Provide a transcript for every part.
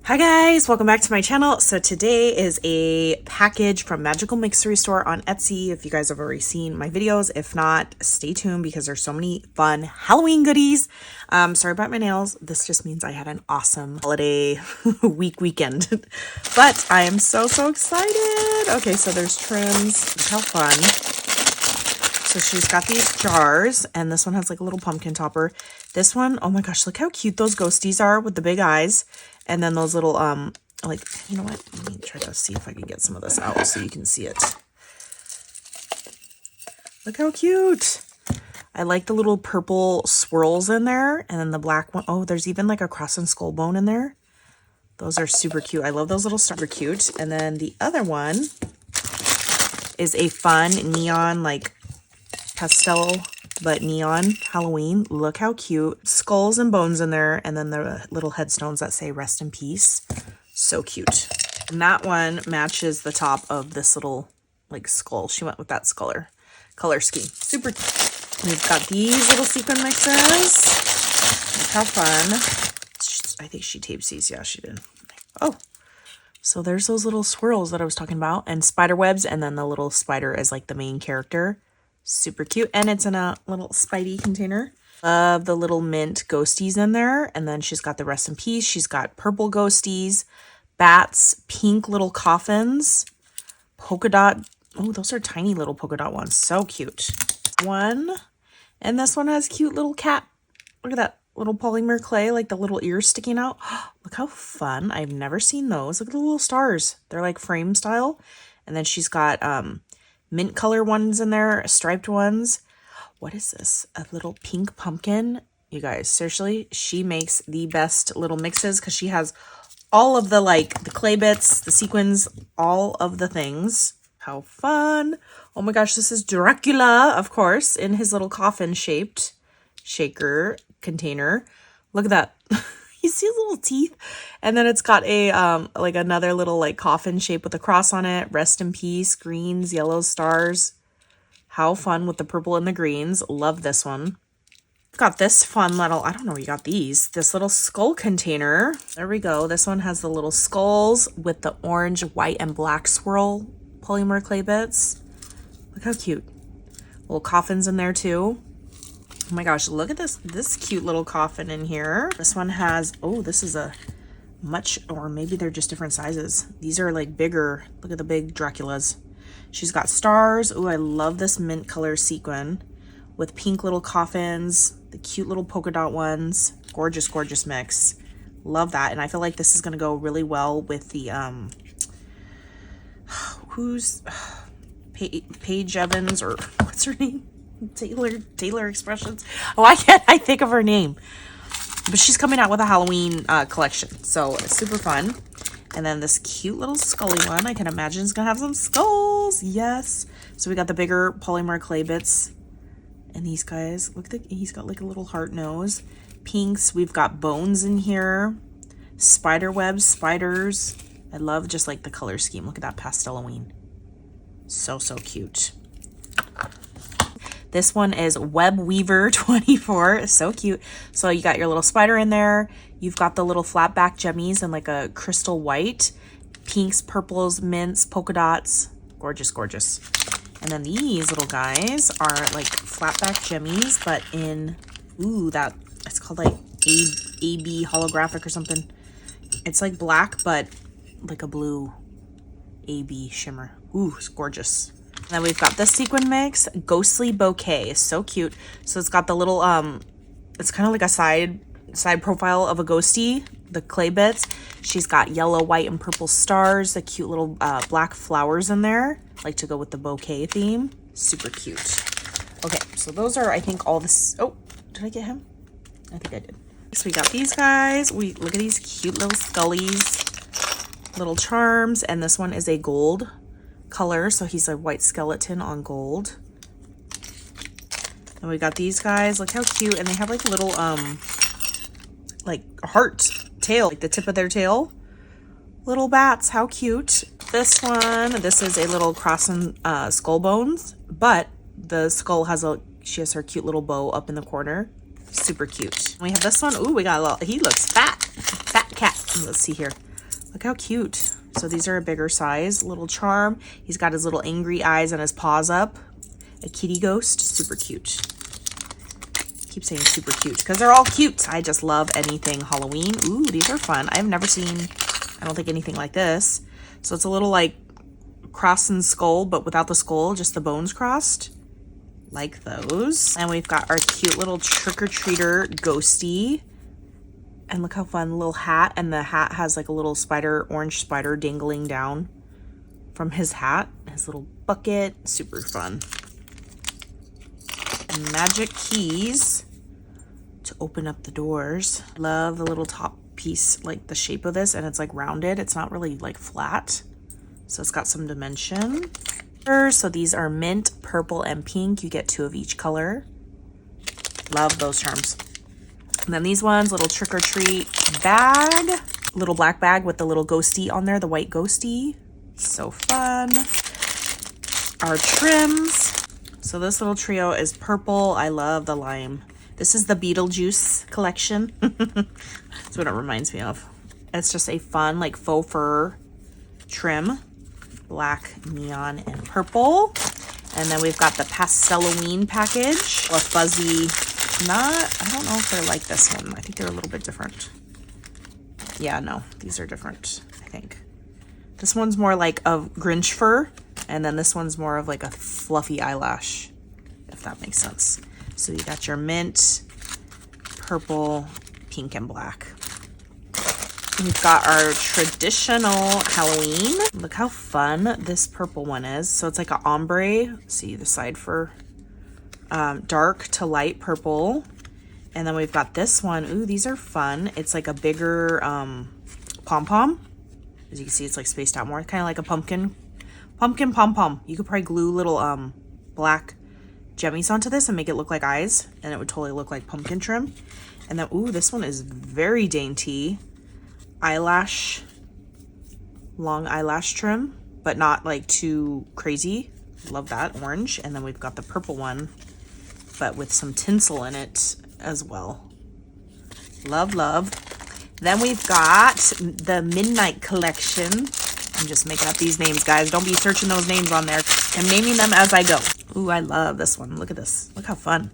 Hi guys, welcome back to my channel. So today is a package from Magical Mixery Store on Etsy. If you guys have already seen my videos, if not, stay tuned because there's so many fun Halloween goodies. Sorry about my nails. This just means I had an awesome holiday weekend. But I am so excited. Okay, so there's trims. Look how fun. So she's got these jars, and this one has like a little pumpkin topper. This one, oh my gosh, look how cute those ghosties are with the big eyes. And then those little, like, you know what? Let me try to see if I can get some of this out so you can see it. Look how cute. I like the little purple swirls in there. And then the black one. Oh, there's even like a cross and skull bone in there. Those are super cute. I love those little stars. Super cute. And then the other one is a fun neon, like, pastel but neon Halloween. Look how cute. Skulls and bones in there, and then the little headstones that say rest in peace. So cute. And that one matches the top of this little like skull. She went with that color scheme. Super cute. And we've got these little sequin mixers. Look how fun. I think she taped these. Yeah, she did. Oh, so there's those little swirls that I was talking about, and spider webs, and then the little spider is like the main character. Super cute. And it's in a little Spidey container. Love the little mint ghosties in there. And then she's got the rest in peace. She's got purple ghosties, bats, pink little coffins, polka dot. Oh, those are tiny little polka dot ones. So cute. One. And this one has cute little cat. Look at that little polymer clay, like the little ears sticking out. Look how fun. I've never seen those. Look at the little stars. They're like frame style. And then she's got mint color ones in there, striped ones. What is this? A little pink pumpkin. You guys, seriously, she makes the best little mixes because she has all of the like the clay bits, the sequins, all of the things. How fun. Oh my gosh, this is Dracula, of course, in his little coffin shaped shaker container. Look at that. You see his little teeth? And then it's got a like another little like coffin shape with a cross on it. Rest in peace. Greens, yellows, stars. How fun with the purple and the greens. Love this one. Got this fun little, I don't know where you got these. This little skull container. There we go. This one has the little skulls with the orange, white, and black swirl polymer clay bits. Look how cute. Little coffins in there too. Oh my gosh, look at this cute little coffin in here. This one has, oh, this is a much, or maybe they're just different sizes. These are like bigger. Look at the big Draculas. She's got stars. Oh, I love this mint color sequin with pink little coffins, the cute little polka dot ones. Gorgeous, gorgeous mix. Love that. And I feel like this is going to go really well with the, who's, Paige Evans, or what's her name? Taylor Expressions. Oh, I think of her name, but she's coming out with a Halloween collection, so it's super fun. And then this cute little scully one, I can imagine is gonna have some skulls. Yes. So we got the bigger polymer clay bits, and these guys, look at he's got like a little heart nose. Pinks. We've got bones in here, spider webs, spiders. I love just like the color scheme. Look at that pastel Halloween. So cute. This one is Web Weaver 24. So cute. So you got your little spider in there. You've got the little flat back jemmies and like a crystal white. Pinks, purples, mints, polka dots. Gorgeous, gorgeous. And then these little guys are like flat back jemmies, but in, ooh, that, it's called like AB holographic or something. It's like black, but like a blue AB shimmer. Ooh, it's gorgeous. And then we've got this sequin mix, Ghostly Bouquet. Is so cute. So it's got the little, it's kind of like a side profile of a ghosty, the clay bits. She's got yellow, white, and purple stars, the cute little black flowers in there, like to go with the bouquet theme. Super cute. Okay, so those are, I think, all this. Oh, did I get him? I think I did. So we got these guys. Look at these cute little scullies, little charms, and this one is a gold color, so he's a white skeleton on gold. And we got these guys. Look how cute. And they have like little like heart tail, like the tip of their tail. Little bats. How cute. This one, this is a little cross and skull bones, but the skull has she has her cute little bow up in the corner. Super cute. We have this one. Ooh, we got a little, he looks fat cat. Let's see here. Look how cute. So these are a bigger size, little charm. He's got his little angry eyes and his paws up. A kitty ghost, super cute. Keep saying super cute because they're all cute. I just love anything Halloween. Ooh, these are fun. I've never seen, I don't think, anything like this. So it's a little like cross and skull, but without the skull, just the bones crossed. Like those. And we've got our cute little trick-or-treater ghosty. And look how fun, little hat. And the hat has like a little spider, orange spider dangling down from his hat. His little bucket, super fun. Magic keys to open up the doors. Love the little top piece, like the shape of this, and it's like rounded. It's not really like flat, so it's got some dimension. So these are mint, purple, and pink. You get 2 of each color. Love those charms. And then these ones, little trick-or-treat bag, little black bag with the little ghosty on there, the white ghosty. So fun. Our trims. So this little trio is purple. I love the lime. This is the Beetlejuice collection. That's what it reminds me of. It's just a fun, like, faux fur trim. Black, neon, and purple. And then we've got the Pasteloween package. A fuzzy, I don't know if they're like this one. I think they're a little bit different. Yeah, no, these are different, I think. This one's more like a Grinch fur. And then this one's more of like a fluffy eyelash, if that makes sense. So you got your mint, purple, pink, and black. We've got our traditional Halloween. Look how fun this purple one is. So it's like an ombre. See the side for dark to light purple. And then we've got this one. Ooh, these are fun. It's like a bigger pom-pom. As you can see, it's like spaced out more. Kind of like a pumpkin pom-pom. You could probably glue little black jemmies onto this and make it look like eyes, and it would totally look like pumpkin trim. And then, ooh, this one is very dainty. Eyelash, long eyelash trim, but not like too crazy. Love that, orange. And then we've got the purple one, but with some tinsel in it as well. Love, love. Then we've got the Midnight Collection. I'm just making up these names, guys. Don't be searching those names on there. I'm naming them as I go. Ooh, I love this one. Look at this. Look how fun.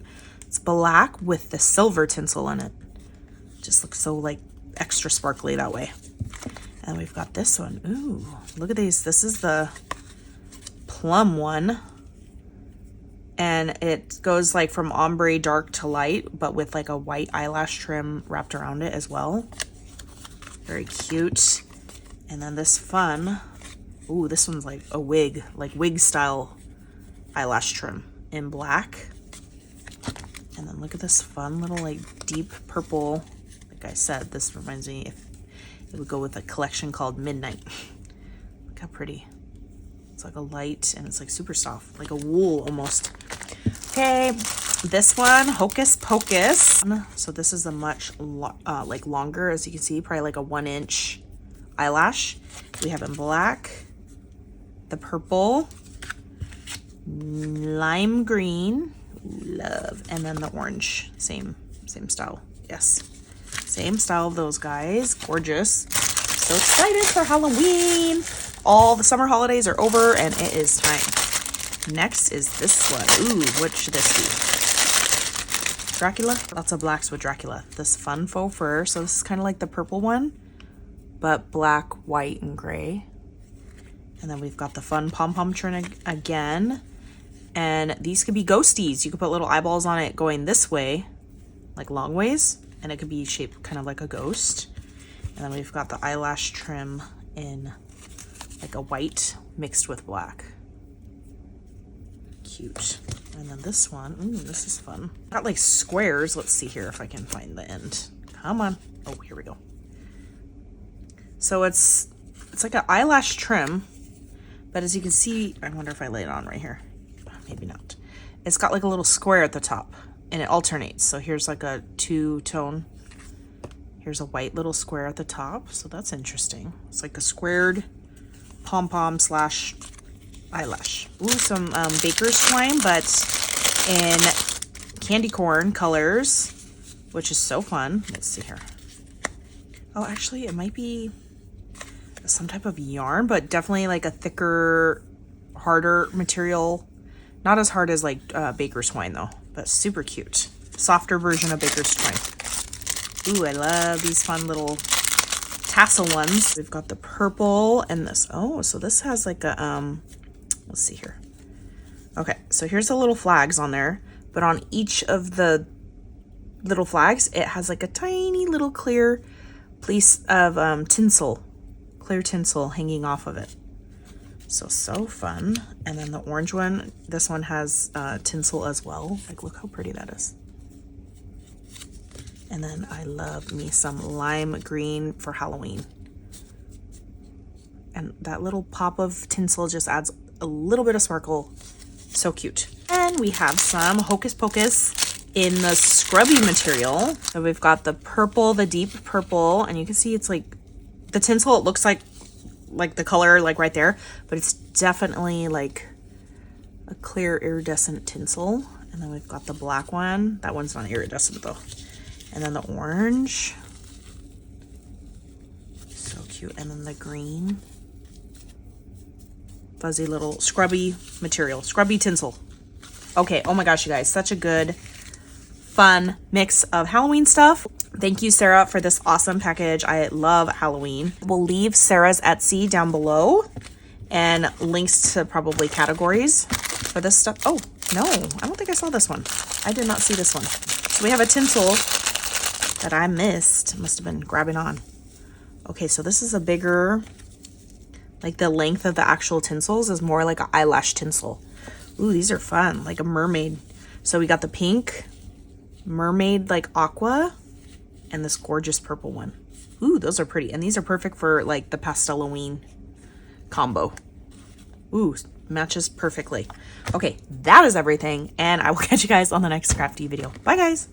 It's black with the silver tinsel in it. Just looks so like extra sparkly that way. And we've got this one. Ooh, look at these. This is the plum one. And it goes like from ombre dark to light, but with like a white eyelash trim wrapped around it as well. Very cute. And then this fun, ooh, this one's like a wig, like wig style eyelash trim in black. And then look at this fun little like deep purple. Like I said, this reminds me if it would go with a collection called Midnight. Look how pretty. It's like a light and it's like super soft, like a wool almost. Okay, this one, Hocus Pocus. So this is a much like longer, as you can see, probably like a 1-inch eyelash. We have in black, the purple, lime green, love, and then the orange. Same style. Yes, same style of those guys. Gorgeous. So excited for Halloween. All the summer holidays are over and it is time. Next is this one. Ooh, what should this be? Dracula? Lots of blacks with Dracula. This fun faux fur. So this is kind of like the purple one, but black, white, and gray. And then we've got the fun pom-pom trim again. And these could be ghosties. You could put little eyeballs on it going this way, like long ways, and it could be shaped kind of like a ghost. And then we've got the eyelash trim in like a white mixed with black. Cute. And then this one, ooh, this is fun. Got like squares. Let's see here if I can find the end. Come on. Oh, here we go. So it's like an eyelash trim, but as you can see, I wonder if I lay it on right here. Maybe not. It's got like a little square at the top and it alternates. So here's like a 2-tone. Here's a white little square at the top. So that's interesting. It's like a squared pom-pom slash eyelash. Ooh, some baker's twine, but in candy corn colors, which is so fun. Let's see here. Oh, actually, it might be, some type of yarn, but definitely like a thicker, harder material. Not as hard as like baker's twine though, but super cute. Softer version of baker's twine. Ooh, I love these fun little tassel ones. We've got the purple and this. Oh, so this has like a, let's see here. Okay, so here's the little flags on there, but on each of the little flags, it has like a tiny little clear piece of tinsel, clear tinsel hanging off of it. So fun. And then the orange one, this one has tinsel as well. Like, look how pretty that is. And then I love me some lime green for Halloween. And that little pop of tinsel just adds a little bit of sparkle. So cute. And we have some Hocus Pocus in the scrubby material. So we've got the purple, the deep purple, and you can see it's like the tinsel, it looks like the color like right there, but it's definitely like a clear iridescent tinsel. And then we've got the black one. That one's not iridescent though. And then the orange. So cute. And then the green. Fuzzy little scrubby material, scrubby tinsel. Okay, oh my gosh, you guys, such a good, fun mix of Halloween stuff. Thank you, Sarah, for this awesome package. I love Halloween. We'll leave Sarah's Etsy down below and links to probably categories for this stuff. Oh, no, I don't think I saw this one. I did not see this one. So we have a tinsel that I missed. Must have been grabbing on. Okay, so this is a bigger, like the length of the actual tinsels is more like an eyelash tinsel. Ooh, these are fun, like a mermaid. So we got the pink, mermaid like aqua, and this gorgeous purple one. Ooh, those are pretty. And these are perfect for like the Pasteloween combo. Ooh, matches perfectly. Okay, that is everything. And I will catch you guys on the next crafty video. Bye, guys.